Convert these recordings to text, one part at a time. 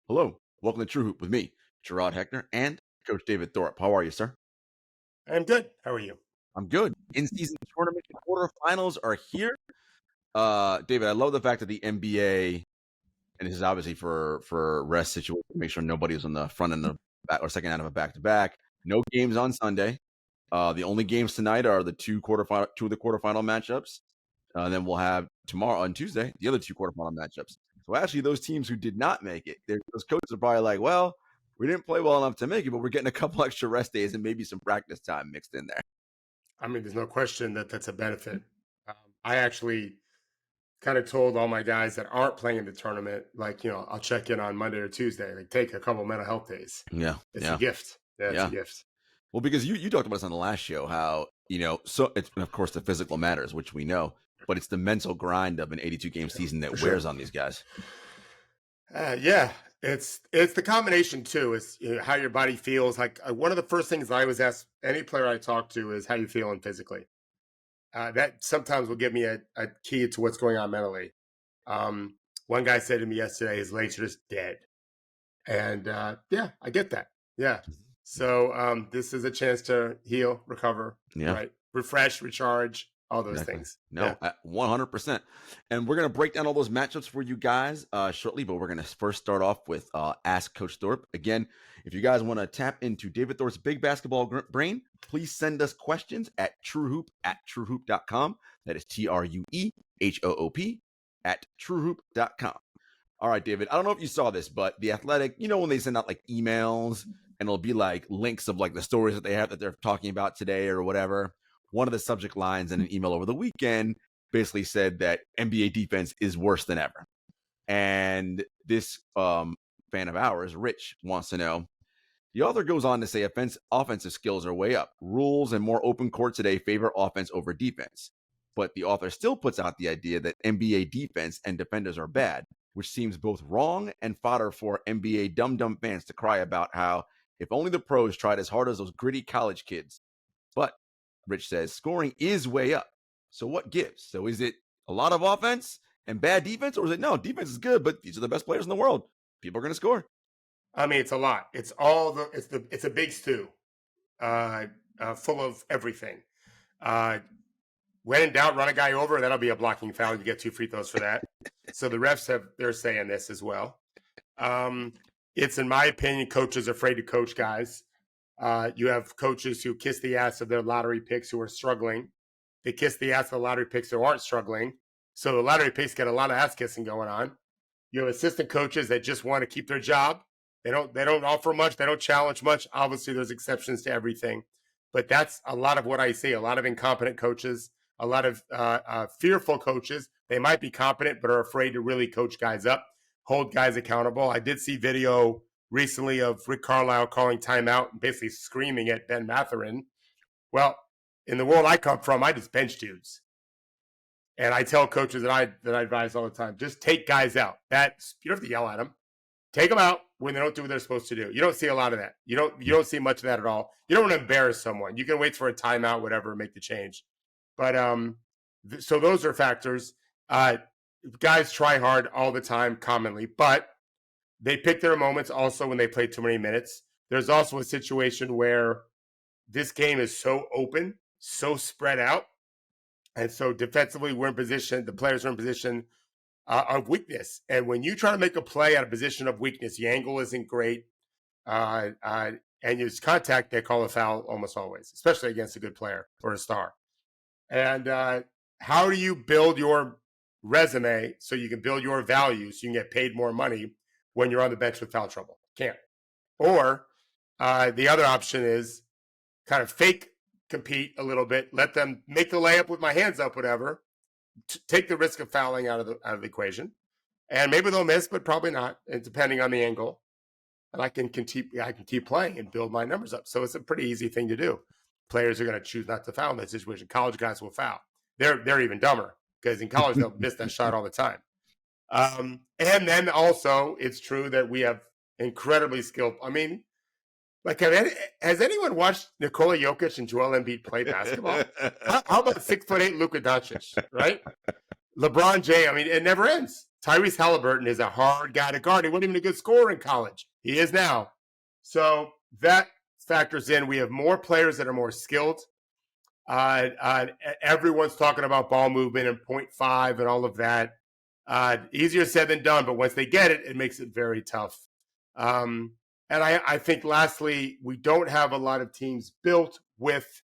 Hello, welcome to TrueHoop with me, Jarod, Hector, and Coach David Thorpe. How are you, sir? I'm good. How are you? I'm good. In-season tournament quarterfinals are here. David, I love the fact that the NBA, and this is obviously for rest situation, make sure nobody's on the front end of back or second end of a back-to-back. No games on Sunday. The only games tonight are the two of the quarterfinal matchups. And then we'll have tomorrow on Tuesday the other two quarterfinal matchups. So actually, those teams who did not make it, those coaches are probably like, well, we didn't play well enough to make it, but we're getting a couple extra rest days and maybe some practice time mixed in there. I mean, there's no question that that's a benefit. I actually kind of told all my guys that aren't playing in the tournament, like, I'll check in on Monday or Tuesday, like take a couple mental health days. Yeah. It's a gift. Yeah, it's a gift. Well, because you talked about this on the last show, how, so it's, of course, the physical matters, which we know, but it's the mental grind of an 82-game season that wears on these guys. Yeah, it's the combination too. Is how your body feels. Like one of the first things I always ask any player I talk to is how you feeling physically. That sometimes will give me a key to what's going on mentally. One guy said to me yesterday, his legs are just dead, and yeah, I get that. Yeah, so this is a chance to heal, recover, right, refresh, recharge. All those things. No, 100%. And we're going to break down all those matchups for you guys shortly, but we're going to first start off with Ask Coach Thorpe. Again, if you guys want to tap into David Thorpe's big basketball brain, please send us questions at TrueHoop@TrueHoop.com. That is TrueHoop @TrueHoop.com. All right, David, I don't know if you saw this, but The Athletic, when they send out like emails and it'll be like links of like the stories that they have that they're talking about today or whatever. One of the subject lines in an email over the weekend basically said that NBA defense is worse than ever. And this fan of ours, Rich, wants to know, the author goes on to say offensive skills are way up. Rules and more open court today favor offense over defense. But the author still puts out the idea that NBA defense and defenders are bad, which seems both wrong and fodder for NBA dumb fans to cry about how if only the pros tried as hard as those gritty college kids. But Rich says scoring is way up. So what gives? So is it a lot of offense and bad defense, or is it no, defense is good, but these are the best players in the world? People are going to score. I mean, it's a lot. It's it's a big stew, full of everything. When in doubt, run a guy over. That'll be a blocking foul. You get 2 free throws for that. So the refs they're saying this as well. It's, in my opinion, coaches are afraid to coach guys. You have coaches who kiss the ass of their lottery picks who are struggling. They kiss the ass of the lottery picks who aren't struggling. So the lottery picks get a lot of ass kissing going on. You have assistant coaches that just want to keep their job. They don't offer much. They don't challenge much. Obviously, there's exceptions to everything. But that's a lot of what I see. A lot of incompetent coaches, a lot of fearful coaches. They might be competent, but are afraid to really coach guys up, hold guys accountable. I did see video recently of Rick Carlisle calling timeout and basically screaming at Ben Mathurin. Well, in the world I come from, I just bench dudes. And I tell coaches that I advise all the time, just take guys out. You don't have to yell at them. Take them out when they don't do what they're supposed to do. You don't see a lot of that. You don't see much of that at all. You don't want to embarrass someone. You can wait for a timeout, whatever, and make the change. But so those are factors. Guys try hard all the time, commonly, but they pick their moments also when they play too many minutes. There's also a situation where this game is so open, so spread out, and so defensively we're in position, the players are in position of weakness. And when you try to make a play out of position of weakness, the angle isn't great, and use contact, they call a foul almost always, especially against a good player or a star. And how do you build your resume so you can build your value so you can get paid more money when you're on the bench with foul trouble? Can't. Or the other option is kind of fake compete a little bit, let them make the layup with my hands up, whatever, take the risk of fouling out of the equation. And maybe they'll miss, but probably not, and depending on the angle. And I can keep playing and build my numbers up. So it's a pretty easy thing to do. Players are going to choose not to foul in that situation. College guys will foul. They're even dumber because in college they'll miss that shot all the time. And then also it's true that we have incredibly skilled. I mean, like, has anyone watched Nikola Jokic and Joel Embiid play basketball? How about 6'8" Luka Doncic, right? LeBron James, I mean, it never ends. Tyrese Halliburton is a hard guy to guard. He wasn't even a good scorer in college. He is now. So that factors in. We have more players that are more skilled. Everyone's talking about ball movement and 0.5 and all of that. Easier said than done, but once they get it, it makes it very tough. And I think lastly, we don't have a lot of teams built with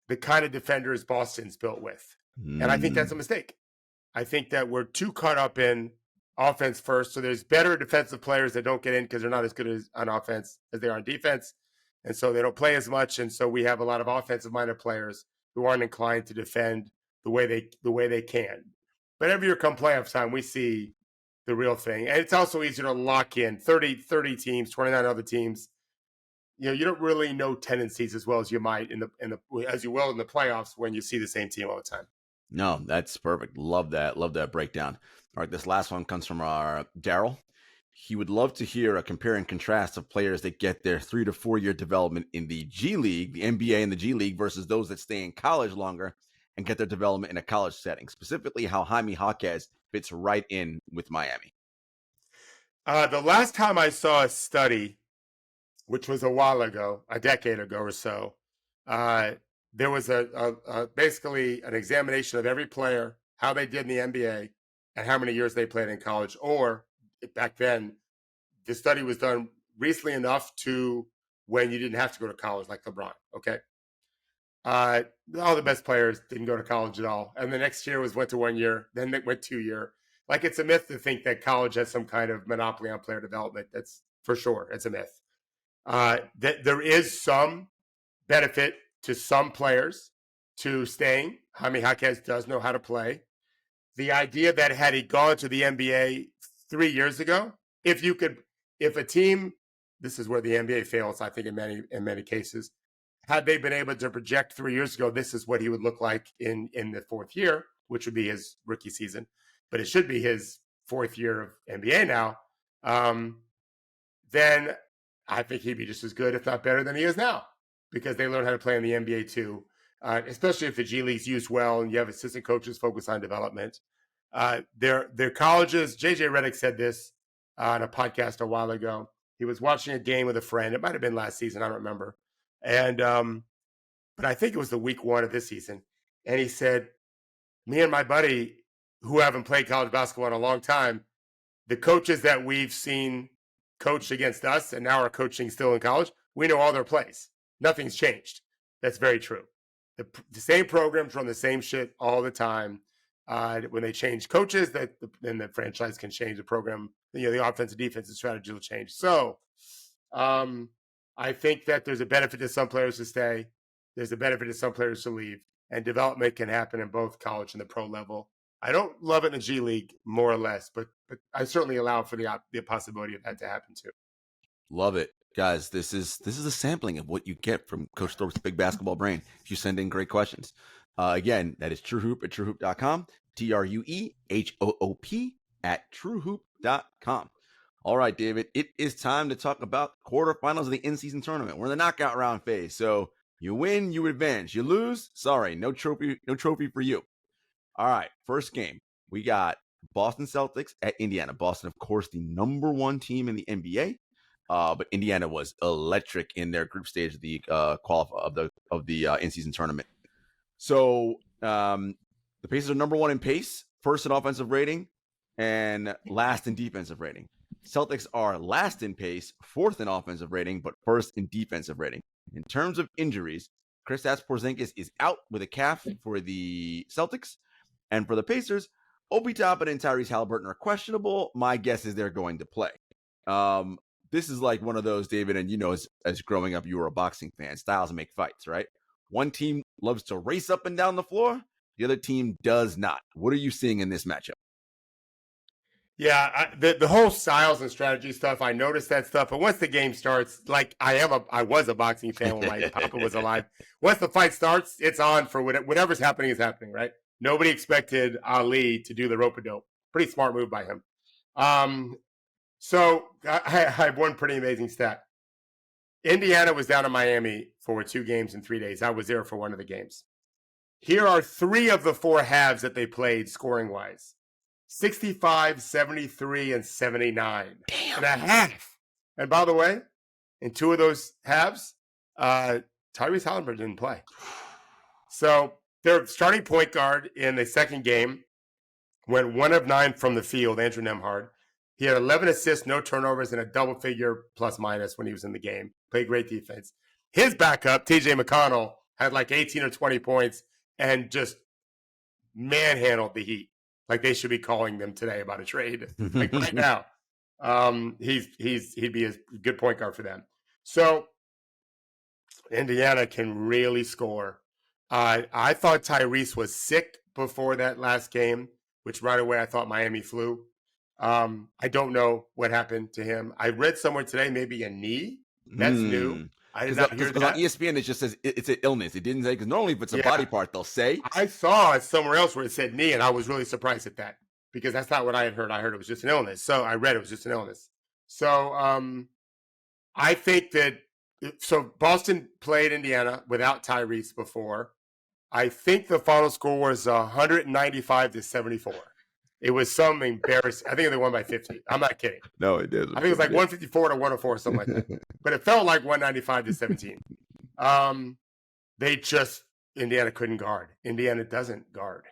the kind of defenders Boston's built with. And I think that's a mistake. I think that we're too caught up in offense first. So there's better defensive players that don't get in because they're not as good on offense as they are on defense. And so they don't play as much. And so we have a lot of offensive-minded players who aren't inclined to defend the way they can. But every year come playoff time, we see the real thing. And it's also easier to lock in 30 teams, 29 other teams. You know, you don't really know tendencies as well as you might as you will in the playoffs when you see the same team all the time. No, that's perfect. Love that. Love that breakdown. All right, this last one comes from our Daryl. He would love to hear a compare and contrast of players that get their 3 to 4 year development in the G League, the NBA and the G League, versus those that stay in college longer and get their development in a college setting. Specifically, how Jaime Jaquez fits right in with Miami. The last time I saw a study, which was a while ago, a decade ago or so, there was basically an examination of every player, how they did in the NBA, and how many years they played in college. Or back then, the study was done recently enough to when you didn't have to go to college, like LeBron. Okay, all the best players didn't go to college at all, and the next year went to 1 year, then they went 2 year. Like, it's a myth to think that college has some kind of monopoly on player development. That's for sure. It's a myth. That there is some benefit to some players to staying. Jaime Jaquez does know how to play. The idea that had he gone to the NBA 3 years ago, if a team, this is where the NBA fails, I think, in many cases, had they been able to project 3 years ago, this is what he would look like in the fourth year, which would be his rookie season, but it should be his fourth year of NBA now, then I think he'd be just as good, if not better, than he is now, because they learn how to play in the NBA too, especially if the G League's used well and you have assistant coaches focused on development. Their colleges, JJ Redick said this on a podcast a while ago. He was watching a game with a friend. It might have been last season. I don't remember. And but I think it was the week 1 of this season. And he said, me and my buddy, who haven't played college basketball in a long time, the coaches that we've seen coached against us and now are coaching still in college, we know all their plays. Nothing's changed. That's very true. The same programs run the same shit all the time. When they change coaches, then the franchise can change the program. You know, the offensive defensive strategy will change. So I think that there's a benefit to some players to stay. There's a benefit to some players to leave. And development can happen in both college and the pro level. I don't love it in the G League, more or less, but I certainly allow for the possibility of that to happen too. Love it. Guys, this is a sampling of what you get from Coach Thorpe's Big Basketball Brain if you send in great questions. Again, that is TrueHoop at TrueHoop.com, TrueHoop at TrueHoop.com. All right, David, it is time to talk about quarterfinals of the in-season tournament. We're in the knockout round phase, so you win, you advance. You lose, sorry, no trophy for you. All right, first game, we got Boston Celtics at Indiana. Boston, of course, the number 1 team in the NBA. But Indiana was electric in their group stage of the in-season tournament. So the Pacers are number 1 in pace, first in offensive rating, and last in defensive rating. Celtics are last in pace, 4th in offensive rating, but 1st in defensive rating. In terms of injuries, Kristaps Porzingis is out with a calf for the Celtics, and for the Pacers, Obi Toppin and Tyrese Halliburton are questionable. My guess is they're going to play. This is like one of those, David, and you know, as growing up, you were a boxing fan. Styles make fights, right? One team loves to race up and down the floor. The other team does not. What are you seeing in this matchup? Yeah, the whole styles and strategy stuff, I noticed that stuff. But once the game starts, like I was a boxing fan when my papa was alive. Once the fight starts, it's on for whatever's happening is happening, right? Nobody expected Ali to do the rope-a-dope. Pretty smart move by him. So I have one pretty amazing stat. Indiana was down in Miami for 2 games in 3 days. I was there for one of the games. Here are 3 of the 4 halves that they played scoring-wise. 65, 73, and 79. Damn. And a half. And by the way, in 2 of those halves, Tyrese Halliburton didn't play. So their starting point guard in the second game went 1 of 9 from the field, Andrew Nembhard. He had 11 assists, no turnovers, and a double-figure plus-minus when he was in the game. Played great defense. His backup, TJ McConnell, had like 18 or 20 points and just manhandled the Heat. Like they should be calling them today about a trade. Like right now. He'd be a good point guard for them. So Indiana can really score. I thought Tyrese was sick before that last game, which right away I thought Miami flew. I don't know what happened to him. I read somewhere today maybe a knee. That's new. I did not hear that. On ESPN, it just says it's an illness. It didn't say, because normally if it's a body part, they'll say. I saw it somewhere else where it said knee, and I was really surprised at that because that's not what I had heard. I heard it was just an illness. So I read it was just an illness. So I think that Boston played Indiana without Tyrese before. I think the final score was 195-74. It was some embarrassing. I think they won by 50. I'm not kidding. No, it did. I think it was like 154-104, something like that. But it felt like 195-17. Indiana couldn't guard. Indiana doesn't guard.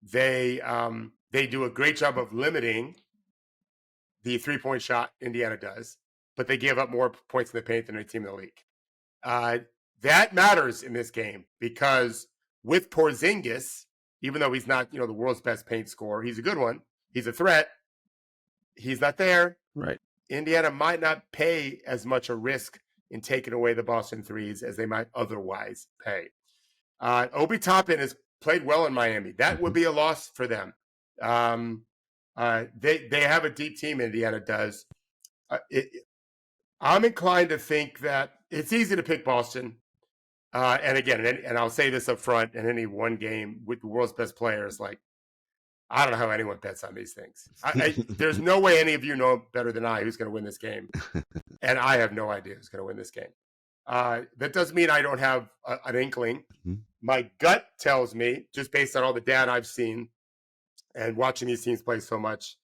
They do a great job of limiting the 3-point shot. Indiana does, but they give up more points in the paint than any team in the league. That matters in this game because with Porzingis, even though he's not, the world's best paint scorer, he's a good one. He's a threat. He's not there. Right. Indiana might not pay as much a risk in taking away the Boston threes as they might otherwise pay. Obi Toppin has played well in Miami. That would be a loss for them. They have a deep team, Indiana does. I'm inclined to think that it's easy to pick Boston. And again, and I'll say this up front, in any one game with the world's best players, like, I don't know how anyone bets on these things. There's no way any of you know better than I who's going to win this game. And I have no idea who's going to win this game. That doesn't mean I don't have an inkling. Mm-hmm. My gut tells me, just based on all the data I've seen and watching these teams play so much,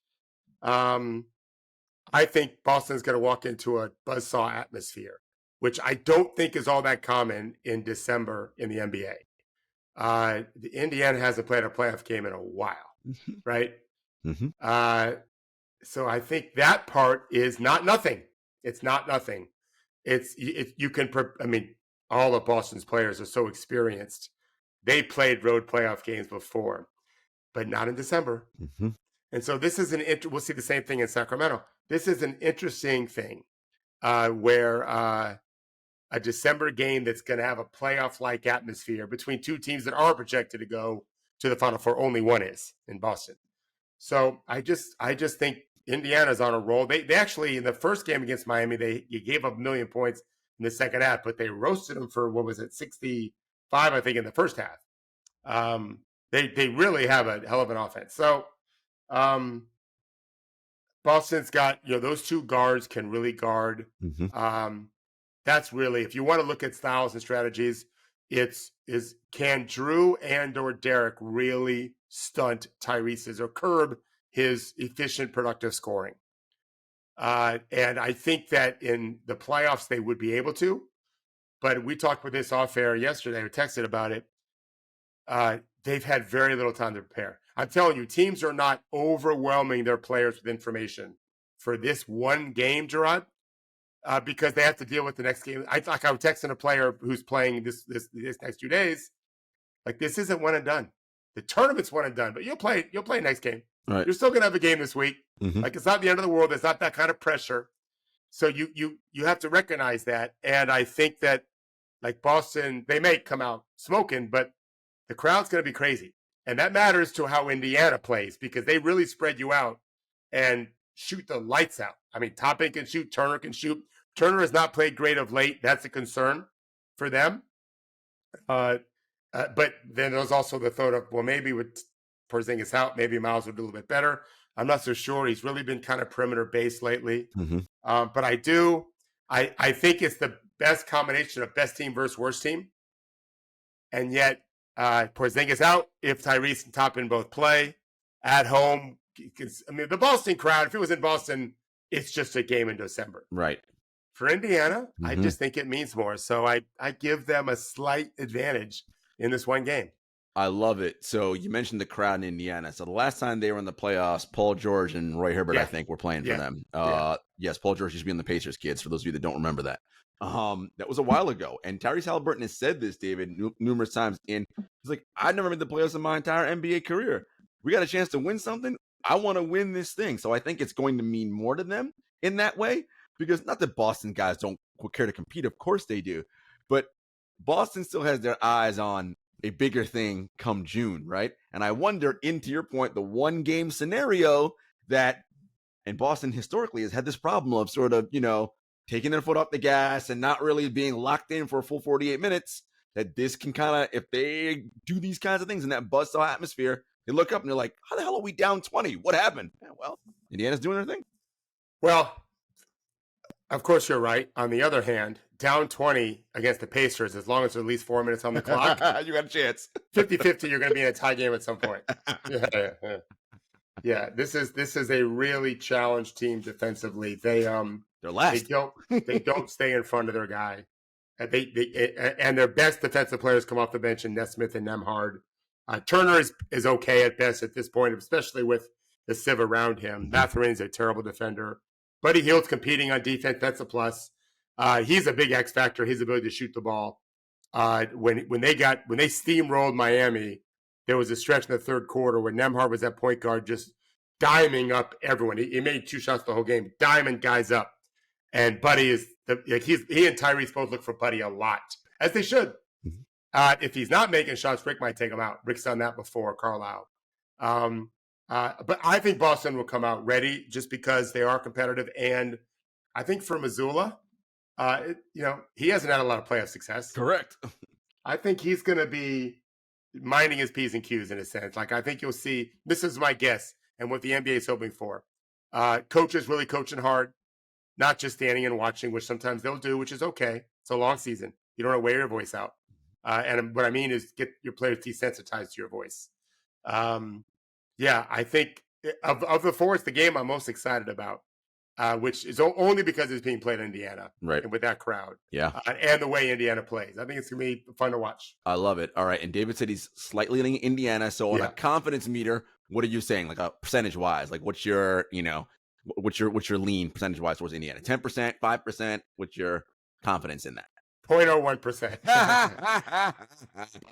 I think Boston's going to walk into a buzzsaw atmosphere, which I don't think is all that common in December in the NBA. The Indiana hasn't played a playoff game in a while, right? Mm-hmm. So I think that part is not nothing. It's not nothing. All of Boston's players are so experienced. They played road playoff games before, but not in December. Mm-hmm. And so this is we'll see the same thing in Sacramento. This is an interesting thing where a December game that's going to have a playoff-like atmosphere between two teams that are projected to go to the Final Four. Only one is in Boston. So I just think Indiana's on a roll. They actually, in the first game against Miami, you gave up 1 million points in the second half, but they roasted them for, 65, I think, in the first half. They really have a hell of an offense. So Boston's got, those two guards can really guard. Mm-hmm. That's really, if you want to look at styles and strategies, can Drew and or Derek really stunt Tyrese's or curb his efficient, productive scoring? And I think that in the playoffs, they would be able to. But we talked with this off air yesterday. We texted about it. They've had very little time to prepare. I'm telling you, teams are not overwhelming their players with information for this one game, Jarod, because they have to deal with the next game. I was texting a player who's playing this next 2 days. Like, this isn't one and done. The tournament's one and done, but you'll play next game. Right. You're still gonna have a game this week. Mm-hmm. Like, it's not the end of the world. There's not that kind of pressure. So you have to recognize that. And I think that, like, Boston, they may come out smoking, but the crowd's going to be crazy. And that matters to how Indiana plays, because they really spread you out and shoot the lights out. I mean, Toppin can shoot, Turner can shoot. Turner has not played great of late. That's a concern for them. But then there's also the thought of, well, maybe with Porzingis out, maybe Miles would do a little bit better. I'm not so sure. He's really been kind of perimeter-based lately. Mm-hmm. But I think it's the best combination of best team versus worst team. And yet, Porzingis out if Tyrese and Toppin both play at home. I mean, the Boston crowd, if it was in Boston, it's just a game in December. Right. For Indiana, I Mhm. just think it means more. So I give them a slight advantage in this one game. I love it. So you mentioned the crowd in Indiana. So the last time they were in the playoffs, Paul George and Roy Hibbert, I think, were playing for them. Yes, Paul George used to be on the Pacers, kids, for those of you that don't remember that. That was a while ago. And Tyrese Halliburton has said this, David, numerous times. And he's like, I've never made the playoffs in my entire NBA career. We got a chance to win something. I want to win this thing. So I think it's going to mean more to them in that way. Because not that Boston guys don't care to compete. Of course they do. But Boston still has their eyes on a bigger thing come June, right? And I wonder, into your point, the one game scenario that, and Boston historically has had this problem of sort of, taking their foot off the gas and not really being locked in for a full 48 minutes, that this can kind of, if they do these kinds of things in that buzzsaw atmosphere, they look up and they're like, how the hell are we down 20? What happened? Yeah, well, Indiana's doing their thing. Well, of course you're right. On the other hand, down 20 against the Pacers, as long as there's at least 4 minutes on the clock, you got a chance. 50-50, you're going to be in a tie game at some point. Yeah. This is a really challenged team defensively. They're last. They don't stay in front of their guy. And their best defensive players come off the bench in Nesmith and Nembhard. Turner is okay at best at this point, especially with the sieve around him. Matherin's a terrible defender. Buddy Hield's competing on defense. That's a plus. He's a big X factor. His ability to shoot the ball. When they steamrolled Miami, there was a stretch in the third quarter where Nembhard was at point guard, just diming up everyone. He made 2 shots the whole game, diming guys up. And Buddy he and Tyrese both look for Buddy a lot, as they should. If he's not making shots, Rick might take him out. Rick's done that before, Carlisle. But I think Boston will come out ready just because they are competitive. And I think for Mazzulla, he hasn't had a lot of playoff success. Correct. I think he's going to be minding his P's and Q's in a sense. Like, I think you'll see, this is my guess and what the NBA is hoping for. Coaches really coaching hard, not just standing and watching, which sometimes they'll do, which is okay. It's a long season. You don't want to wear your voice out. And what I mean is get your players desensitized to your voice. I think of the four, it's the game I'm most excited about, which is only because it's being played in Indiana, right? And with that crowd, and the way Indiana plays, I think it's gonna be fun to watch. I love it. All right, and David said he's slightly leaning Indiana. So on a confidence meter, what are you saying? Like a percentage wise, like what's your lean percentage wise towards Indiana? 10%, 5%. What's your confidence in that? 0.01%.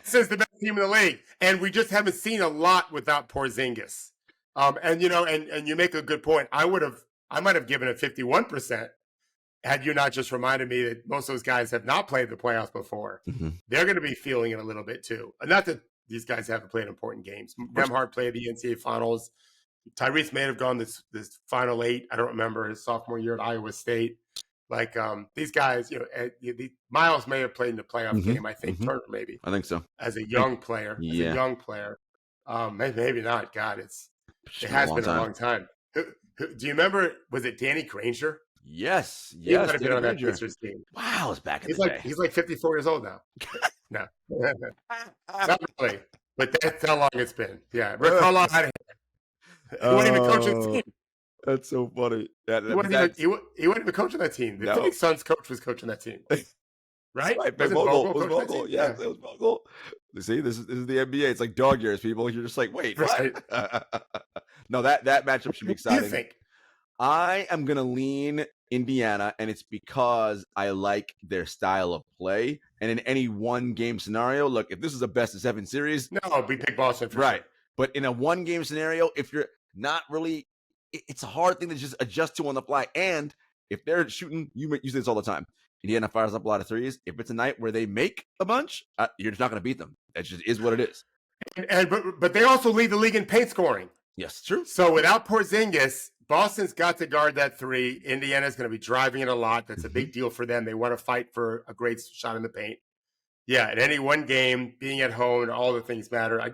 This is the best team in the league, and we just haven't seen a lot without Porzingis. And you make a good point. I might have given it 51% had you not just reminded me that most of those guys have not played the playoffs before. Mm-hmm. They're going to be feeling it a little bit too. Not that these guys haven't played important games. Nembhard played the NCAA finals. Tyrese may have gone this final 8. I don't remember his sophomore year at Iowa State. Like these guys, Miles may have played in the playoff game. I think Turner maybe. I think so. As a young player, maybe not. God, it has been a long time. Do you remember? Was it Danny Granger? Yes. He might have been on that Pacers team. Wow, it's back in the day. He's like 54 years old now. No, not really. But that's how long it's been. Yeah, Rick Carlisle had it. He wasn't even coaching the team. That's so funny. He wasn't even coaching that team. The Phoenix Suns coach was coaching that team. Right? Vogel. Yeah, it was Vogel. See, this is the NBA. It's like dog years, people. You're just like, wait, right? No, that matchup should be exciting. What do you think? I am gonna lean Indiana, and it's because I like their style of play. And in any one game scenario, look, if this is a best of 7 series, no, we pick Boston for right. Sure. But in a one game scenario, if you're not really, it's a hard thing to just adjust to on the fly. And if they're shooting, you say this all the time. Indiana fires up a lot of threes. If it's a night where they make a bunch, you're just not going to beat them. That just is what it is. But they also lead the league in paint scoring. Yes, true. So without Porzingis, Boston's got to guard that 3. Indiana's going to be driving it a lot. That's a big deal for them. They want to fight for a great shot in the paint. Yeah, in any one game, being at home and all the things matter. I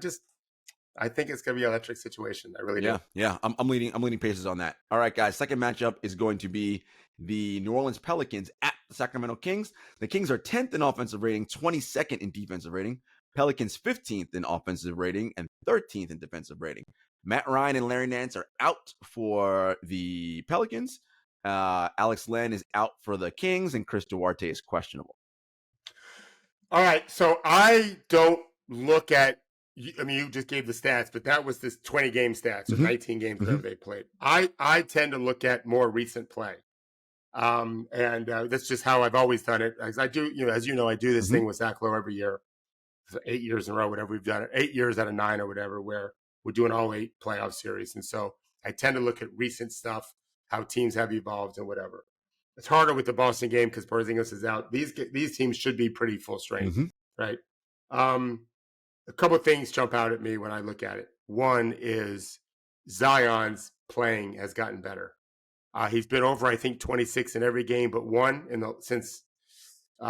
think it's going to be an electric situation. I really do. Yeah. I'm leading paces on that. All right, guys. Second matchup is going to be the New Orleans Pelicans at the Sacramento Kings. The Kings are 10th in offensive rating, 22nd in defensive rating. Pelicans 15th in offensive rating and 13th in defensive rating. Matt Ryan and Larry Nance are out for the Pelicans. Alex Len is out for the Kings, and Chris Duarte is questionable. All right, so I don't look at. I mean, you just gave the stats, but that was this 20-game stats or 19 games, whatever they played. I tend to look at more recent play, and that's just how I've always done it. As I do, as you know, I do this thing with Zach Lowe every year, 8 years in a row, whatever we've done it, 8 years out of 9 or whatever, where we're doing all 8 playoff series, and so I tend to look at recent stuff, how teams have evolved and whatever. It's harder with the Boston game because Porzingis is out. These teams should be pretty full strength, right? A couple of things jump out at me when I look at it. One is Zion's playing has gotten better. He's been over, I think, 26 in every game but one since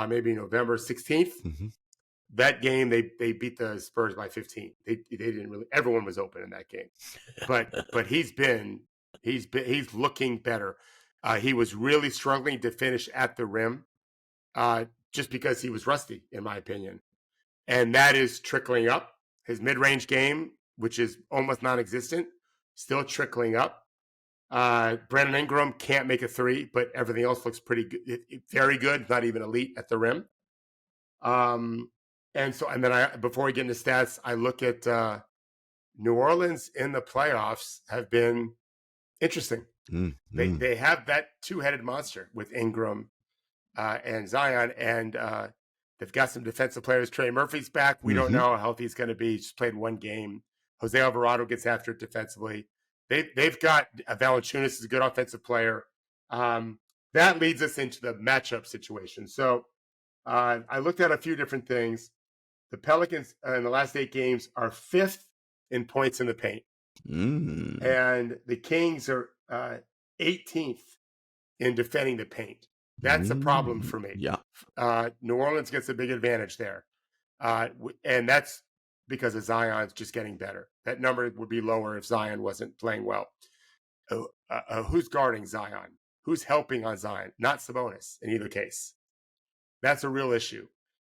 maybe November 16th. That game they beat the Spurs by 15. They didn't really. Everyone was open in that game, but he's looking better. He was really struggling to finish at the rim, just because he was rusty, in my opinion. And that is trickling up. His mid-range game, which is almost non-existent, still trickling up. Brandon Ingram can't make a three, but everything else looks pretty good, very good, not even elite at the rim. And then before we get into stats, I look at New Orleans in the playoffs have been interesting. They have that two-headed monster with Ingram and Zion, and they've got some defensive players. Trey Murphy's back. We don't know how healthy he's going to be. He's played one game. Jose Alvarado gets after it defensively. They've got Valanciunas is a good offensive player. That leads us into the matchup situation. So I looked at a few different things. The Pelicans in the last 8 games are 5th in points in the paint. And the Kings are 18th in defending the paint. That's a problem for me. Yeah. New Orleans gets a big advantage there. And that's because of Zion's just getting better. That number would be lower if Zion wasn't playing well. Who's guarding Zion? Who's helping on Zion? Not Sabonis in either case. That's a real issue.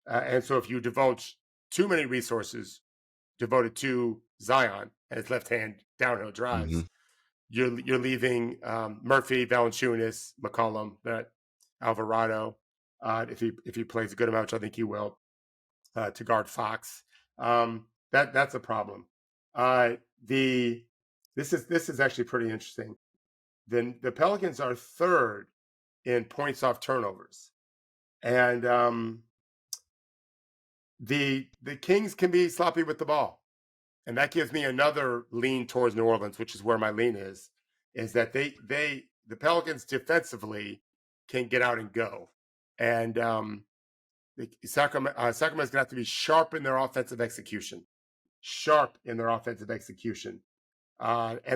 And so if you divulge too many resources devoted to Zion and his left-hand downhill drives, you're leaving Murphy, Valanciunas, McCollum, Alvarado, if he plays a good amount, which I think he will, to guard Fox. That's a problem. This is actually pretty interesting. Then the Pelicans are 3rd in points off turnovers, and the Kings can be sloppy with the ball, and that gives me another lean towards New Orleans, which is where my lean is that the Pelicans defensively can get out and go, and Sacramento's going to have to be sharp in their offensive execution. And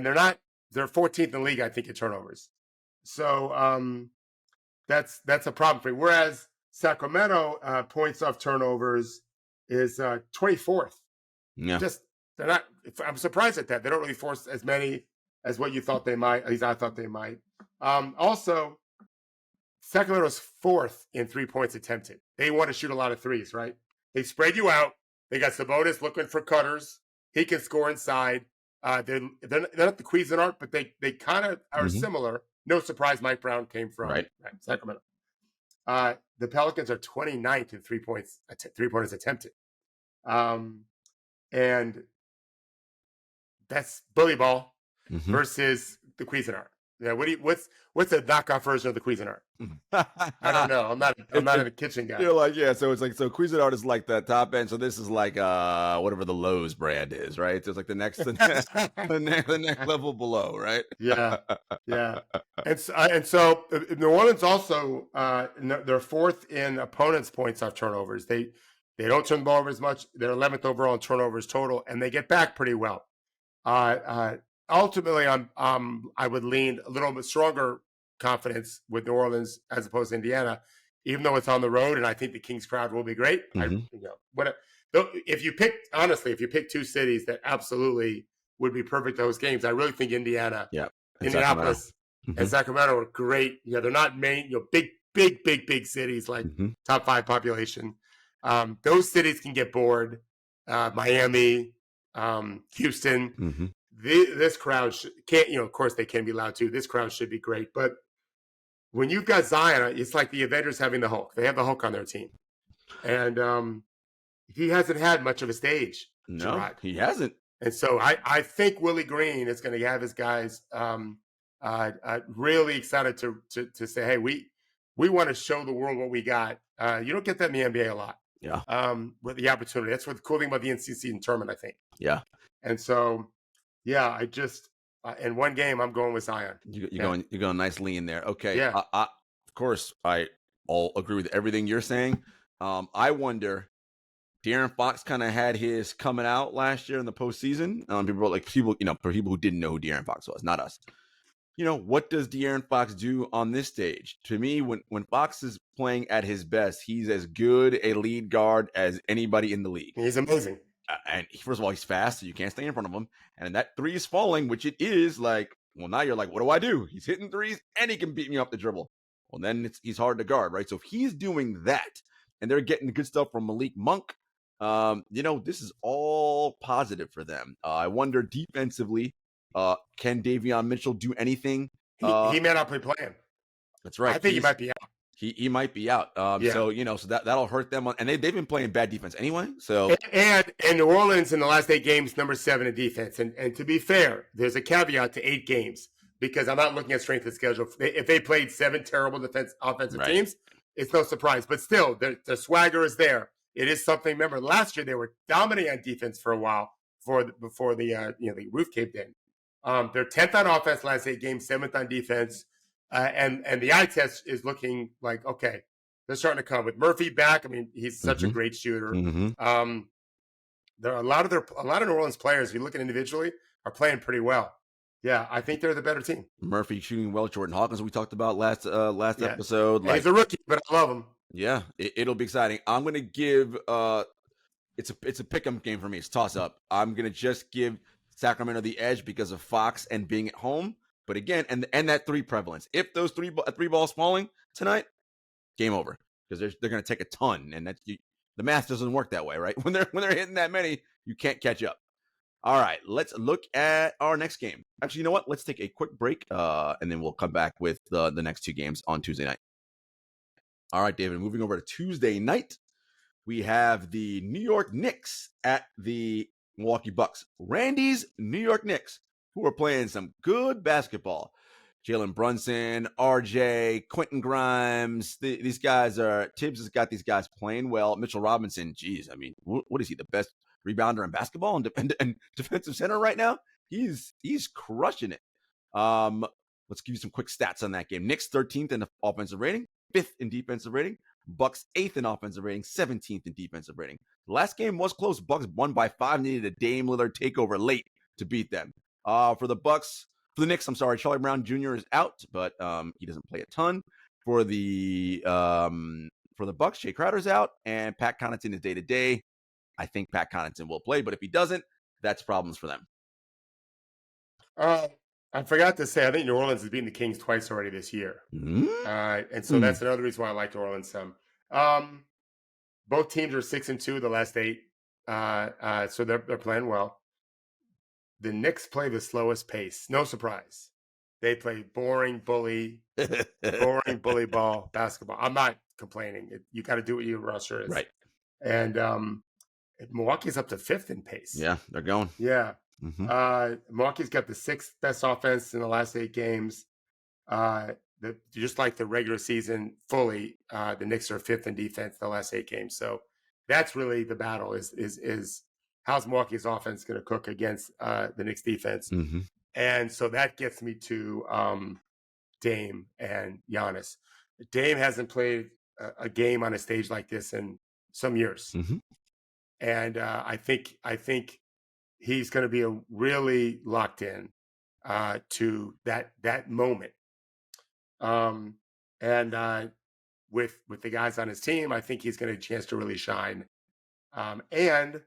they're 14th in the league, I think, in turnovers. So that's a problem for me. Whereas Sacramento points off turnovers is 24th. Yeah. They're not. I'm surprised at that. They don't really force as many as what you thought they might. At least I thought they might. Also, Sacramento's 4th in 3 points attempted. They want to shoot a lot of threes, right? They spread you out. They got Sabonis looking for cutters. He can score inside. They're not the Cuisinart, but they kind of are similar. No surprise Mike Brown came from Sacramento. The Pelicans are 29th in 3-pointers attempted. And that's bully ball versus the Cuisinart. Yeah, what's a knockoff version of the Cuisinart? I don't know. I'm not a kitchen guy. You're like, yeah. So it's like, so Cuisinart is like the top end. So this is like whatever the Lowe's brand is, right? So it's like the next level below, right? Yeah. And so New Orleans also they're 4th in opponents' points off turnovers. They don't turn the ball over as much. They're 11th overall in turnovers total, and they get back pretty well. Ultimately, I would lean a little bit stronger confidence with New Orleans as opposed to Indiana, even though it's on the road, and I think the Kings crowd will be great. If you pick 2 cities that absolutely would be perfect those games, I really think Indianapolis, and Sacramento are great. Yeah, they're not big cities like top 5 population. Those cities can get bored. Miami, Houston. Mm-hmm. This crowd can't, of course they can be loud too. This crowd should be great. But when you've got Zion, it's like the Avengers having the Hulk. They have the Hulk on their team. And he hasn't had much of a stage, No, Jarod. he hasn't. And so I think Willie Green is going to have his guys really excited to say, hey, we want to show the world what we got. You don't get that in the NBA a lot. Yeah. With the opportunity. That's what the cool thing about the NCC tournament, I think. Yeah. And so, yeah, I just in one game I'm going with Zion. You're going nice lean there. Okay. Yeah. Of course, I all agree with everything you're saying. I wonder. De'Aaron Fox kind of had his coming out last year in the postseason. For people who didn't know who De'Aaron Fox was, not us. What does De'Aaron Fox do on this stage? To me, when Fox is playing at his best, he's as good a lead guard as anybody in the league. He's amazing. And first of all, he's fast, so you can't stay in front of him. And that three is falling, which it is like, well, now you're like, what do I do? He's hitting threes and he can beat me off the dribble. Well, then he's hard to guard, right? So if he's doing that and they're getting the good stuff from Malik Monk, this is all positive for them. I wonder defensively, can Davion Mitchell do anything? He may not be playing. That's right. I think he might be out. He might be out. So that'll hurt them. And they've been playing bad defense anyway. So and New Orleans in the last 8 games, number 7 in defense. And to be fair, there's a caveat to 8 games because I'm not looking at strength of schedule. If they played 7 terrible offensive teams, it's no surprise. But still, the swagger is there. It is something. Remember, last year they were dominating on defense for a while before the roof caved in. They're 10th on offense last 8 games, 7th on defense, and the eye test is looking like okay, they're starting to come with Murphy back. I mean, he's such a great shooter. Mm-hmm. There are a lot of New Orleans players. If you look at individually, are playing pretty well. Yeah, I think they're the better team. Murphy shooting well. Jordan Hawkins, we talked about last episode. He's a rookie, but I love him. Yeah, it'll be exciting. I'm going to give it's a pick'em game for me. It's toss up. I'm going to just give Sacramento the edge because of Fox and being at home. But again, and that 3 prevalence. If those three balls falling tonight, game over because they're going to take a ton, and the math doesn't work that way, right? When they're hitting that many, you can't catch up. All right, let's look at our next game. Actually, you know what? Let's take a quick break, and then we'll come back with the next 2 games on Tuesday night. All right, David, moving over to Tuesday night, we have the New York Knicks at the Milwaukee Bucks. Randy's New York Knicks, who are playing some good basketball. Jalen Brunson, RJ, Quentin Grimes, these guys Tibbs has got these guys playing well. Mitchell Robinson, geez, I mean, what is he, the best rebounder in basketball and defensive center right now? He's crushing it. Let's give you some quick stats on that game. Knicks 13th in offensive rating, 5th in defensive rating. Bucks 8th in offensive rating, 17th in defensive rating. The last game was close. Bucks won by 5, needed a Dame Lillard takeover late to beat them. For the Knicks, I'm sorry, Charlie Brown Jr. is out, but he doesn't play a ton. For the Bucks, Jay Crowder's out, and Pat Connaughton is day-to-day. I think Pat Connaughton will play, but if he doesn't, that's problems for them. I forgot to say, I think New Orleans has beaten the Kings twice already this year. And so that's another reason why I like New Orleans some. Both teams are 6-2 the last 8. So they're playing well. The Knicks play the slowest pace. No surprise. They play boring bully ball basketball. I'm not complaining. You got to do what your roster is. Right. And Milwaukee's up to 5th in pace. Yeah, they're going. Yeah. Milwaukee's got the 6th best offense in the last 8 games. Just like the regular season fully, the Knicks are 5th in defense the last 8 games. So that's really the battle is how's Milwaukee's offense going to cook against the Knicks defense. And so that gets me to Dame and Giannis. Dame hasn't played a game on a stage like this in some years. And I think he's going to be really locked in to that moment. And with the guys on his team, I think he's going to get a chance to really shine. And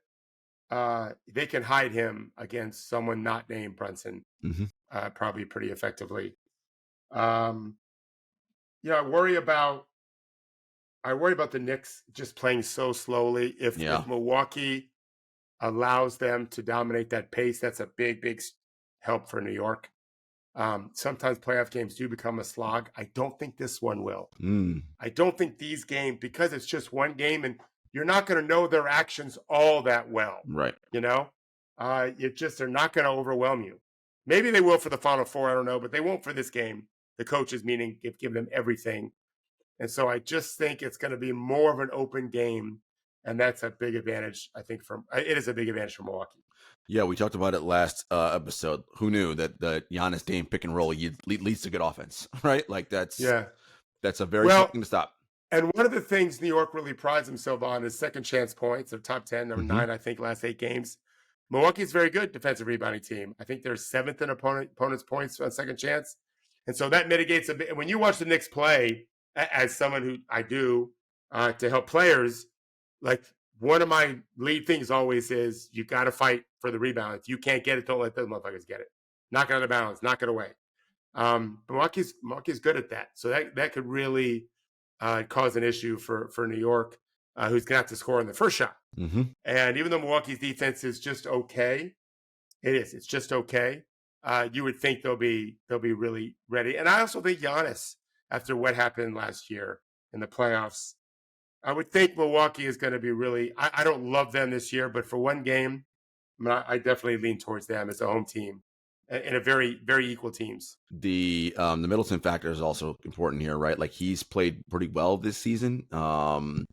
they can hide him against someone not named Brunson, probably pretty effectively. I worry about the Knicks just playing so slowly. If Milwaukee allows them to dominate that pace. That's a big help for New York. Sometimes playoff games do become a slog. I don't think this one will. I don't think these games, because it's just one game and you're not going to know their actions all that well. Right. You know, they're not going to overwhelm you. Maybe they will for the Final Four. I don't know, but they won't for this game. The coaches, meaning give them everything. And so I just think it's going to be more of an open game. And that's a big advantage, I think, it is a big advantage for Milwaukee. Yeah, we talked about it last episode. Who knew that the Giannis Dame pick and roll leads to good offense, right? Like that's a very tough thing to stop. And one of the things New York really prides themselves on is second chance points. They're top 10, number 9, I think, last 8 games. Milwaukee's very good defensive rebounding team. I think they're 7th in opponent's points on second chance. And so that mitigates a bit. When you watch the Knicks play, as someone who I do to help players, like one of my lead things always is you got to fight for the rebound. If you can't get it, don't let those motherfuckers get it. Knock it out of bounds, knock it away. Milwaukee's good at that. So that could really cause an issue for New York, who's going to have to score in the first shot. And even though Milwaukee's defense is just okay, it's just okay. You would think they'll be really ready. And I also think Giannis, after what happened last year in the playoffs, I would think Milwaukee is going to be really. I don't love them this year, but for one game, I definitely lean towards them as a home team, in a very, very equal teams. The Middleton factor is also important here, right? Like he's played pretty well this season, and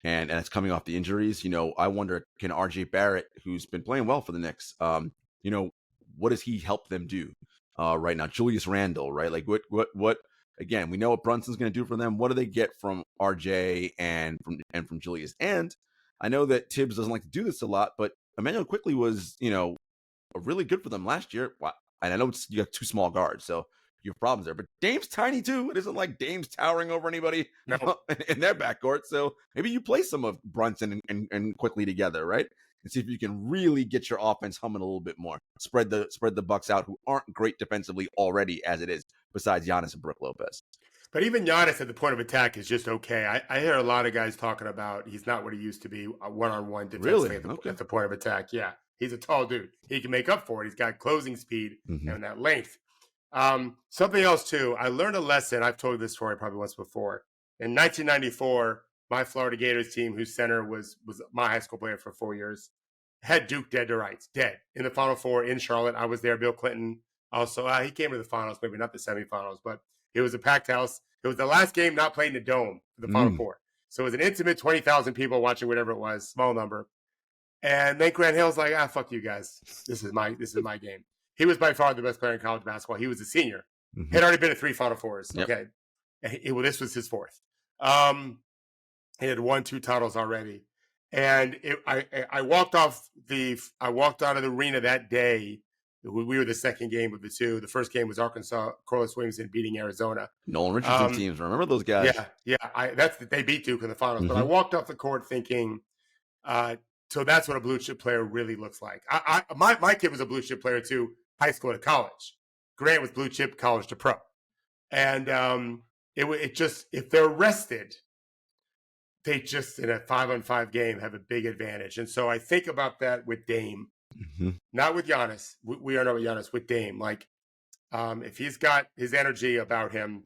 it's coming off the injuries. You know, I wonder, can RJ Barrett, who's been playing well for the Knicks, what does he help them do right now? Julius Randle, right? Like what? Again, we know what Brunson's going to do for them. What do they get from RJ and from Julius? And I know that Tibbs doesn't like to do this a lot, but Emmanuel Quickley was, really good for them last year. And I know you have 2 small guards, so you have problems there. But Dame's tiny too. It isn't like Dame's towering over anybody in their backcourt. So maybe you play some of Brunson and Quickley together, right? And see if you can really get your offense humming a little bit more. Spread the Bucks out, who aren't great defensively already as it is, besides Giannis and Brook Lopez. But even Giannis at the point of attack is just okay. I hear a lot of guys talking about he's not what he used to be, one-on-one defensively at the point of attack. Yeah, he's a tall dude. He can make up for it. He's got closing speed and that length. Something else, too. I learned a lesson. I've told this story probably once before. In 1994, my Florida Gators team, whose center was my high school player for 4 years, had Duke dead to rights, dead. In the Final Four in Charlotte, I was there. Bill Clinton also. He came to the finals, maybe not the semifinals, but it was a packed house. It was the last game not played in the Dome for the Final Four. So it was an intimate 20,000 people watching whatever it was, small number. And then Grant Hill's like, fuck you guys. This is my game. He was by far the best player in college basketball. He was a senior. Had already been to 3 Final Fours. Yep. Okay. This was his 4th. He had won 2 titles already. And I walked out of the arena that day. We were the second game of the 2. The first game was Arkansas, Corliss Williamson beating Arizona. Nolan Richardson teams. Remember those guys? Yeah. They beat Duke in the finals. But I walked off the court thinking, so that's what a blue chip player really looks like. My kid was a blue chip player too, high school to college. Grant was blue chip, college to pro. And it just, if they're rested, they just, in a 5-on-5 game, have a big advantage. And so I think about that with Dame. Not with Giannis. We are not with Giannis, with Dame. Like, if he's got his energy about him,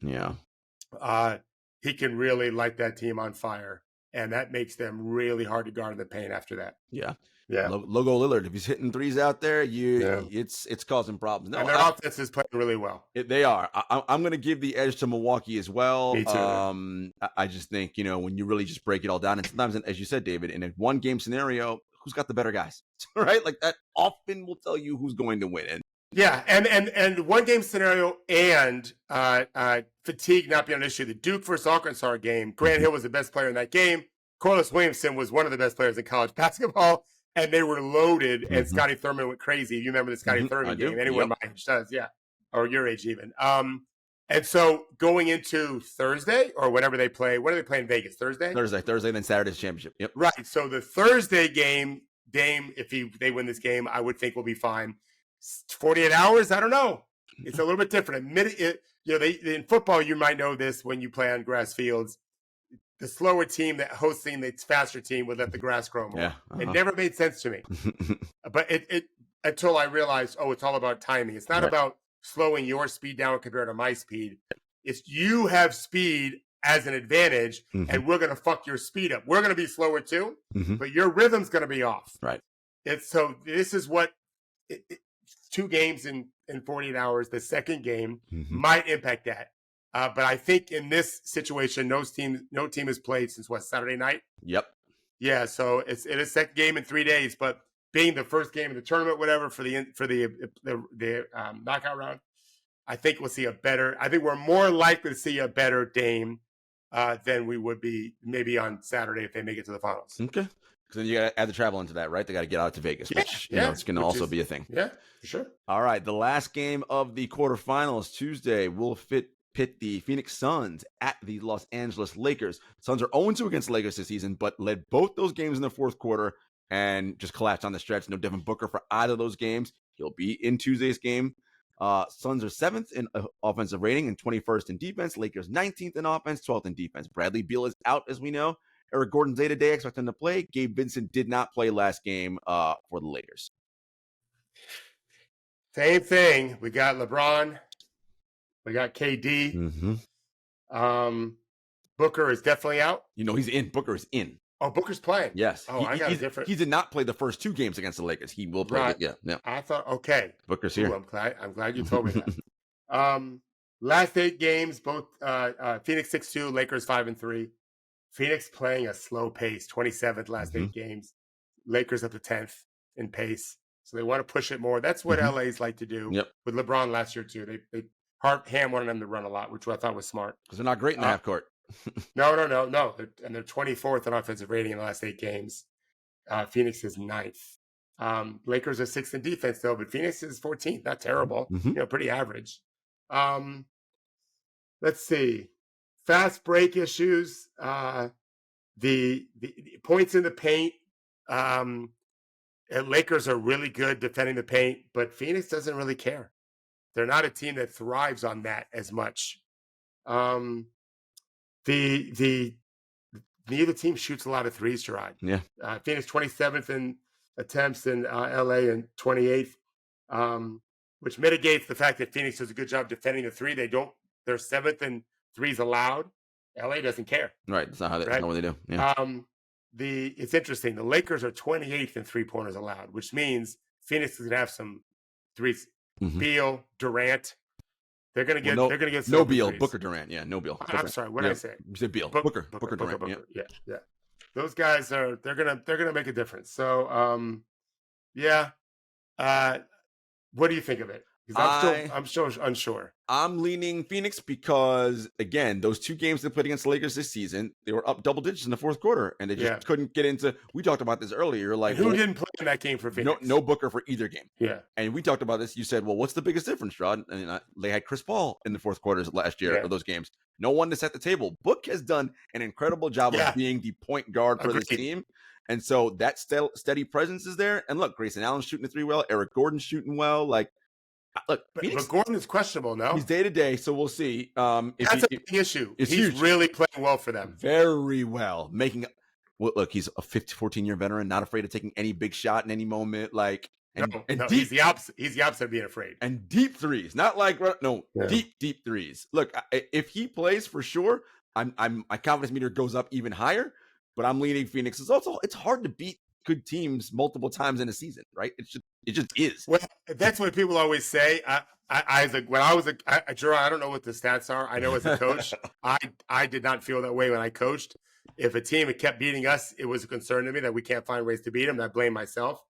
he can really light that team on fire. And that makes them really hard to guard in the paint after that. Yeah. Logo Lillard, if he's hitting threes out there, it's causing problems. No, and their offense is playing really well. They are. I'm going to give the edge to Milwaukee as well. Me too. I just think, when you really just break it all down, and sometimes, as you said, David, in a 1-game scenario, who's got the better guys, right? Like that often will tell you who's going to win. And 1-game scenario and fatigue not being an issue. The Duke versus Arkansas game, Grant Hill was the best player in that game. Corliss Williamson was one of the best players in college basketball, and they were loaded, and Scotty Thurman went crazy. You remember the Scotty Thurman game? Anyone my age does, or your age even. And so going into Thursday or whenever they play, when do they play in Vegas? Thursday, then Saturday's championship. Yep. Right. So the Thursday game, Dame, if they win this game, I would think will be fine. 48 hours, I don't know. It's a little bit different. In football, you might know this when you play on grass fields. the slower team that hosting the faster team would let the grass grow more. Yeah, It never made sense to me. But it until I realized, it's all about timing. It's not Right. about slowing your speed down compared to my speed. It's you have speed as an advantage, and we're going to fuck your speed up. We're going to be slower too, but your rhythm's going to be off. Right. So this is what 2 games in 48 hours. The second game might impact that. But I think in this situation, no team has played since Saturday night. Yep. Yeah, so it is second game in 3 days, but being the first game of the tournament, whatever, for the knockout round, I think we'll see I think we're more likely to see a better Dame than we would be maybe on Saturday if they make it to the finals. Okay. Because then you got to add the travel into that, right? They got to get out to Vegas, which it's going to also be a thing. Yeah, for sure. All right, the last game of the quarterfinals Tuesday will pit the Phoenix Suns at the Los Angeles Lakers. Suns are 0-2 against the Lakers this season, but led both those games in the fourth quarter and just collapsed on the stretch. No Devin Booker for either of those games. He'll be in Tuesday's game. Suns are 7th in offensive rating and 21st in defense. Lakers 19th in offense, 12th in defense. Bradley Beal is out, as we know. Eric Gordon's day-to-day, expect him to play. Gabe Vincent did not play last game for the Lakers. Same thing. We got LeBron. We got KD. Booker is definitely out. He's in. Booker is in. Oh, Booker's playing. Yes. I got a different. He did not play the first 2 games against the Lakers. He will play. Right. Yeah. I thought, okay. Booker's here. I'm glad you told me that. Last 8 games, both Phoenix 6-2, Lakers 5-3. Phoenix playing a slow pace, 27th last 8 games. Lakers at the 10th in pace. So they want to push it more. That's what LA's like to do. Yep. With LeBron last year too. Ham wanted them to run a lot, which I thought was smart. Because they're not great in the half court. No. They're 24th in offensive rating in the last 8 games. Phoenix is 9th. Lakers are 6th in defense though, but Phoenix is 14th. Not terrible. Pretty average. Let's see. Fast break issues. The points in the paint. Lakers are really good defending the paint, but Phoenix doesn't really care. They're not a team that thrives on that as much. Neither team shoots a lot of threes, Jarod. Yeah. Phoenix 27th in attempts and LA in 28th, which mitigates the fact that Phoenix does a good job defending the three. They're 7th in threes allowed. LA doesn't care. Right. That's not how that's not what they do. Yeah. It's interesting. The Lakers are 28th in 3-pointers allowed, which means Phoenix is gonna have some threes. Beal, Durant. They're gonna get. They're gonna get no Beal, threes. Booker, Durant. Yeah, no Beal. I'm sorry. What did I say? You said Beal. Booker, Durant. Yeah. Those guys are. They're gonna make a difference. So, yeah. What do you think of it? Because I'm still unsure. I'm leaning Phoenix because, again, those 2 games they played against the Lakers this season, they were up double digits in the fourth quarter, and they just couldn't get into. We talked about this earlier. Like, who didn't play in that game for Phoenix? No Booker for either game. Yeah, and we talked about this. You said, "Well, what's the biggest difference, Rod?" And they had Chris Paul in the fourth quarters last year of those games. No one to set the table. Book has done an incredible job of being the point guard for this team. And so that steady presence is there. And look, Grayson Allen's shooting the 3 well. Eric Gordon's shooting well. Like, look, but Gordon is questionable now. He's day to day, so we'll see. That's a big issue. He's huge. Really playing well for them. Very well. Look, he's a 14-year veteran, not afraid of taking any big shot in any moment. Like, he's the opposite. He's the opposite of being afraid. And deep threes, not like deep threes. Look, if he plays for sure, my confidence meter goes up even higher. But I'm leaning Phoenix. It's hard to beat good teams multiple times in a season, right? It just is. Well, that's what people always say. Jarod, I don't know what the stats are. I know as a coach, I did not feel that way when I coached. If a team had kept beating us, it was a concern to me that we can't find ways to beat them. I blame myself.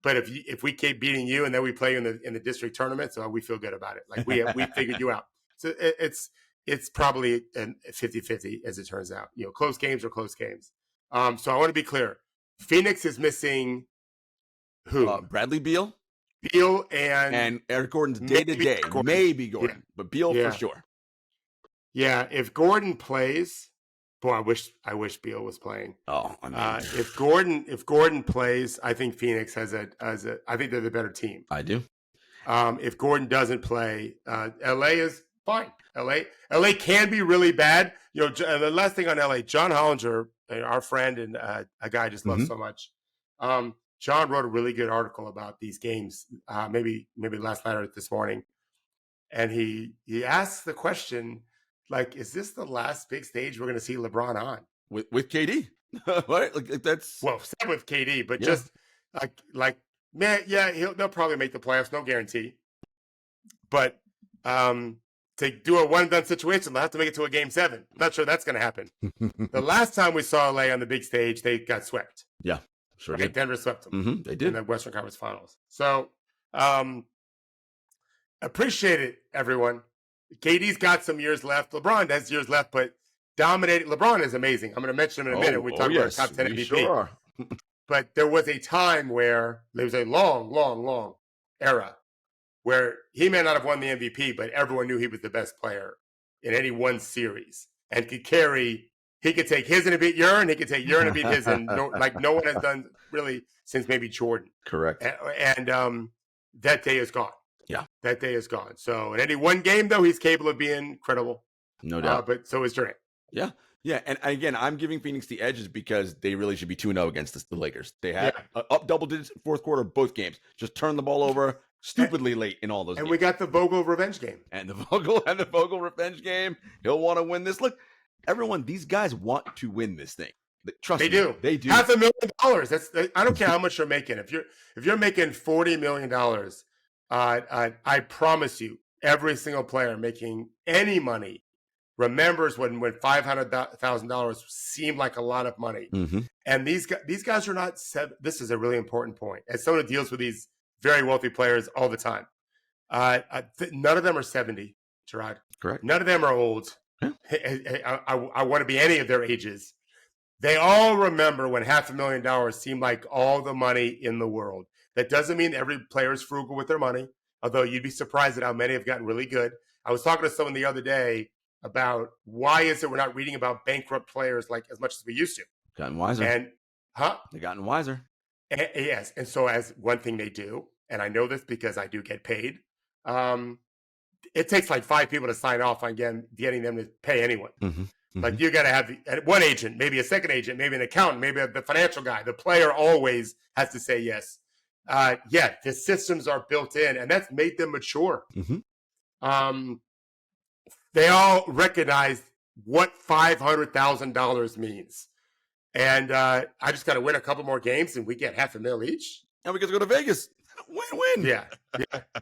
But if we keep beating you and then we play you in the district tournament, so we feel good about it. Like we figured you out. So it's probably a 50-50 as it turns out. Close games are close games. So I want to be clear. Phoenix is missing who? Bradley Beal. Beal and Eric Gordon's day-to-day. Maybe Gordon, but Beal for sure. Yeah, if Gordon plays, boy, I wish Beal was playing. Oh, I mean, if Gordon plays, I think Phoenix I think they're the better team. I do. If Gordon doesn't play, LA is fine. LA can be really bad. The last thing on LA, John Hollinger, our friend and a guy I just love so much. John wrote a really good article about these games, maybe last night or this morning. And he asked the question, like, is this the last big stage we're going to see LeBron on? With KD? Right? Like that's... Well, same with KD, but just like man, yeah, they'll probably make the playoffs, no guarantee. But to do a one-and-done situation, they'll have to make it to a game 7. I'm not sure that's going to happen. The last time we saw LA on the big stage, they got swept. Yeah, sure. Right? Denver swept them. They did in the Western Conference Finals. So appreciate it, everyone. KD's got some years left. LeBron has years left, but dominating. LeBron is amazing. I'm going to mention him in a minute. We talk about top 10 MVP. Sure are. But there was a time where there was a long era where he may not have won the MVP, but everyone knew he was the best player in any one series and could carry. He could take his and beat your, and he could take your and beat his, and no one has done really since maybe Jordan. Correct. And that day is gone. Yeah, that day is gone. So in any one game, though, he's capable of being credible. No doubt. But so is Durant. Yeah. Yeah, and again, I'm giving Phoenix the edges because they really should be 2-0 against the Lakers. They had up double digits fourth quarter both games. Just turned the ball over stupidly late in all those games. And we got the Vogel revenge game. And the Vogel revenge game. He'll want to win this. Look, everyone, these guys want to win this thing. Trust me. They do. $500,000. That's I don't care how much you're making. If you're making $40 million, I promise you, every single player making any money remembers when $500,000 seemed like a lot of money. And these guys are not. This is a really important point. As someone who deals with these very wealthy players all the time, none of them are 70, Jarod. Correct. None of them are old. I want to be any of their ages. They all remember when $500,000 seemed like all the money in the world. That doesn't mean every player is frugal with their money, although you'd be surprised at how many have gotten really good. I was talking to someone the other day about why is it we're not reading about bankrupt players like as much as we used to. Gotten wiser. And They've gotten wiser. Yes. And so as one thing they do, and I know this because I do get paid, it takes like 5 people to sign off on getting them to pay anyone. Like you got to have one agent, maybe a second agent, maybe an accountant, maybe the financial guy. The player always has to say yes. The systems are built in, and that's made them mature. They all recognize what $500,000 means. And I just got to win a couple more games, and we get $500,000 each. And we get to go to Vegas. Win-win.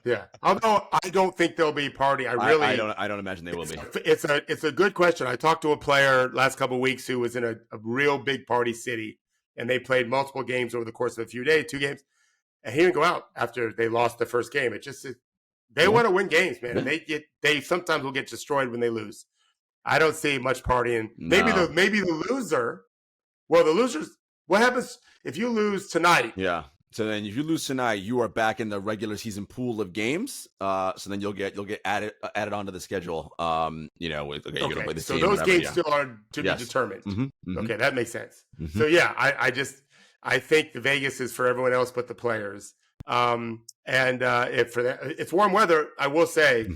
Yeah. Although I don't think there'll be a party. I don't imagine they will be. It's a good question. I talked to a player last couple of weeks who was in a real big party city, and they played multiple games over the course of a few days, 2 games, and he didn't go out after they lost the first game. They want to win games, man. And they sometimes will get destroyed when they lose. I don't see much partying. No. Maybe the loser. Well, the losers. What happens if you lose tonight? Yeah. So then, if you lose tonight, you are back in the regular season pool of games. So then you'll get added onto the schedule. You're going to play the so team. Those games still are to be determined. Okay, that makes sense. So I think the Vegas is for everyone else but the players. If for that, it's warm weather. I will say,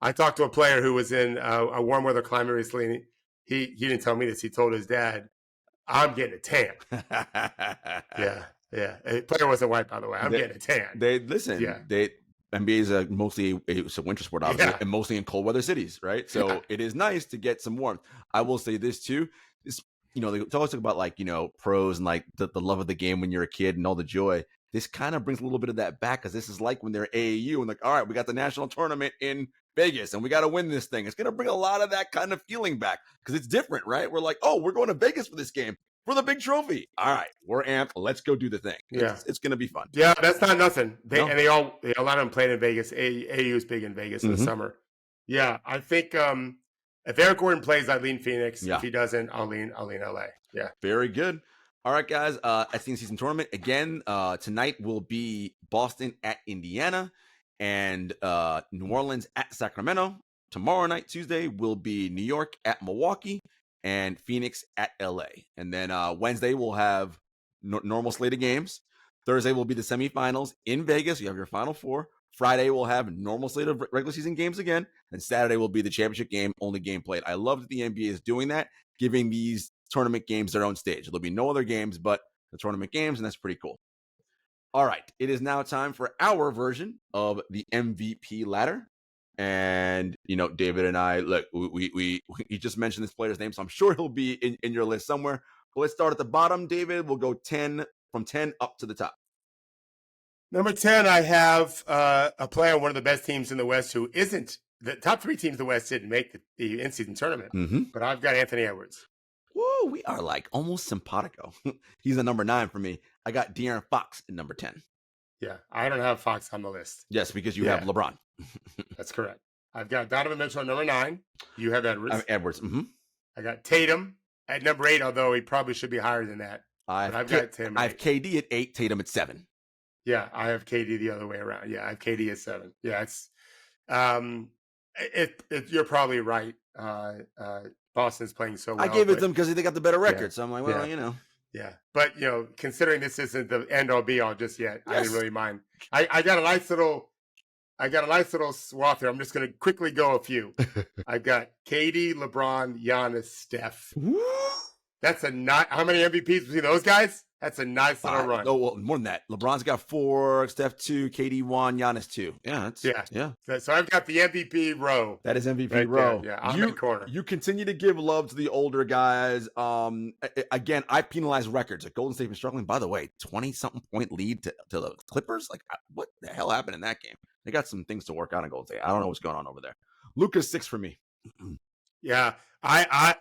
I talked to a player who was in a warm weather climate recently. And he didn't tell me this. He told his dad, "I'm getting a tan." Yeah. The player wasn't white, by the way. I'm getting a tan. NBA is mostly a winter sport, obviously, and mostly in cold weather cities, right? So it is nice to get some warmth. I will say this too. They always talk about pros and like the love of the game when you're a kid and all the joy. This kind of brings a little bit of that back because this is like when they're AAU and like, all right, we got the national tournament in Vegas and we got to win this thing. It's going to bring a lot of that kind of feeling back because it's different, right? We're like, oh, we're going to Vegas for this game. For the big trophy. All right, we're amped. Let's go do the thing. It's going to be fun. Yeah, that's not nothing. A lot of them played in Vegas. AAU is big in Vegas in the summer. Yeah, I think if Eric Gordon plays, I lean Phoenix. If he doesn't, I'll lean LA. Yeah. Very good. All right, guys. At the season tournament again. Tonight will be Boston at Indiana and New Orleans at Sacramento. Tomorrow night, Tuesday, will be New York at Milwaukee. And Phoenix at LA. And then Wednesday, we'll have normal slate of games. Thursday will be the semifinals in Vegas. You have your Final Four. Friday we'll have normal slate of regular season games again, and Saturday will be the championship game, only game played. I love that the NBA is doing that, giving these tournament games their own stage. There'll be no other games but the tournament games, and that's pretty cool. All right, it is now time for our version of the MVP ladder. And, David and I, look, we just mentioned this player's name, so I'm sure he'll be in your list somewhere. But let's start at the bottom, David. We'll go from 10 up to the top. Number 10, I have a player on one of the best teams in the West who isn't. The top 3 teams in the West didn't make the in-season tournament, but I've got Anthony Edwards. Whoa, we are like almost simpatico. He's a number 9 for me. I got De'Aaron Fox in number 10. Yeah, I don't have Fox on the list. Yes, because you have LeBron. That's correct. I've got Donovan Mitchell at number 9. You have Edwards. Edwards. I got Tatum at number 8, although he probably should be higher than that. I've got Tatum. I have KD at 8, Tatum at 7. Yeah, I have KD the other way around. Yeah, I have KD at 7. Yeah, you're probably right. Boston's playing so well. I gave it to them because they got the better record. So I'm like, well, Yeah, but considering this isn't the end all be all just yet, I didn't really mind. I got a nice little swath here. I'm just going to quickly go a few. I got KD, LeBron, Giannis, Steph. That's how many MVPs between those guys? That's a nice little run. Oh, well, more than that. LeBron's got 4, Steph 2, KD 1, Giannis 2. Yeah. So I've got the MVP row. That is MVP right row. There. Yeah, I'm in the corner. You continue to give love to the older guys. Again, I penalize records. Like Golden State been struggling. By the way, 20-something point lead to the Clippers. Like, what the hell happened in that game? They got some things to work out in Golden State. I don't know what's going on over there. Luka's 6 for me. Yeah, I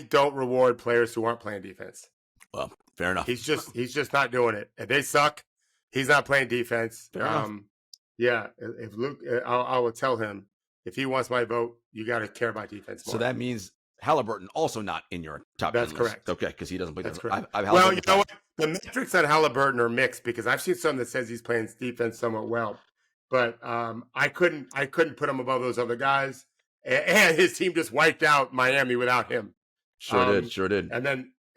don't reward players who aren't playing defense. Well, fair enough. He's just not doing it. If they suck, he's not playing defense. Yeah, if Luke, I will tell him if he wants my vote, you got to care about defense more. So that means Halliburton also not in your top 10 list. That's correct. Okay, because he doesn't play. That's correct. Well, you know what? The metrics on Halliburton are mixed because I've seen some that says he's playing defense somewhat well, but I couldn't put him above those other guys. And his team just wiped out Miami without him. Sure did.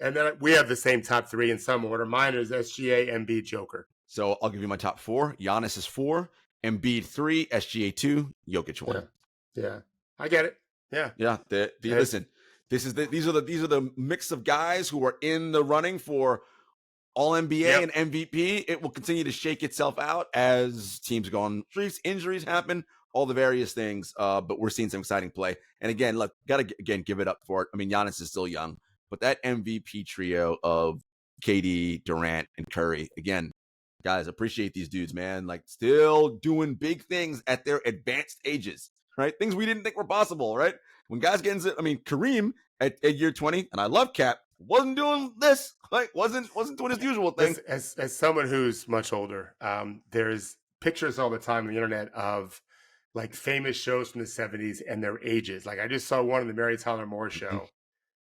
And then we have the same top 3 in some order. Mine is SGA, Embiid, Joker. So I'll give you my top 4. Giannis is 4, Embiid 3, SGA 2, Jokic 1. Yeah. I get it. Yeah. Listen, these are the mix of guys who are in the running for All NBA and MVP. It will continue to shake itself out as teams go on streaks, injuries happen, all the various things. But we're seeing some exciting play. And again, look, gotta give it up for it. I mean, Giannis is still young, but that MVP trio of KD, Durant, and Curry, again, guys, appreciate these dudes, man. Like, still doing big things at their advanced ages, right? Things we didn't think were possible, right? When guys get into, Kareem at year 20, and I love Cap, wasn't doing this, like, wasn't doing his usual thing. As someone who's much older, there's pictures all the time on the internet of like famous shows from the 70s and their ages. Like I just saw one of the Mary Tyler Moore show,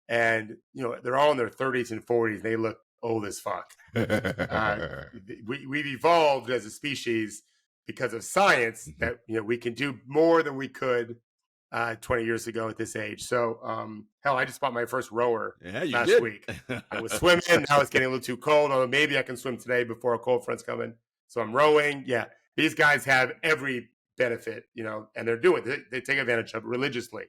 and they're all in their 30s and 40s. They look old as fuck. We've evolved as a species because of science that we can do more than we could 20 years ago at this age. So hell, I just bought my first rower last week. I was swimming. Now it's getting a little too cold, although maybe I can swim today before a cold front's coming. So I'm rowing. Yeah, these guys have every benefit, and they're doing it. They take advantage of it religiously,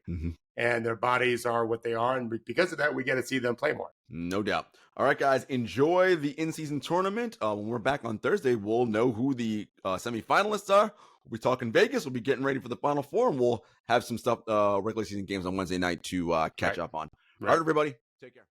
and their bodies are what they are, and because of that, we get to see them play more. No doubt. All right, guys, enjoy the in-season tournament. When we're back on Thursday, we'll know who the semifinalists are. We'll be talking Vegas. We'll be getting ready for the Final Four, and we'll have some stuff, regular season games on Wednesday night to catch up on. All right, everybody, take care.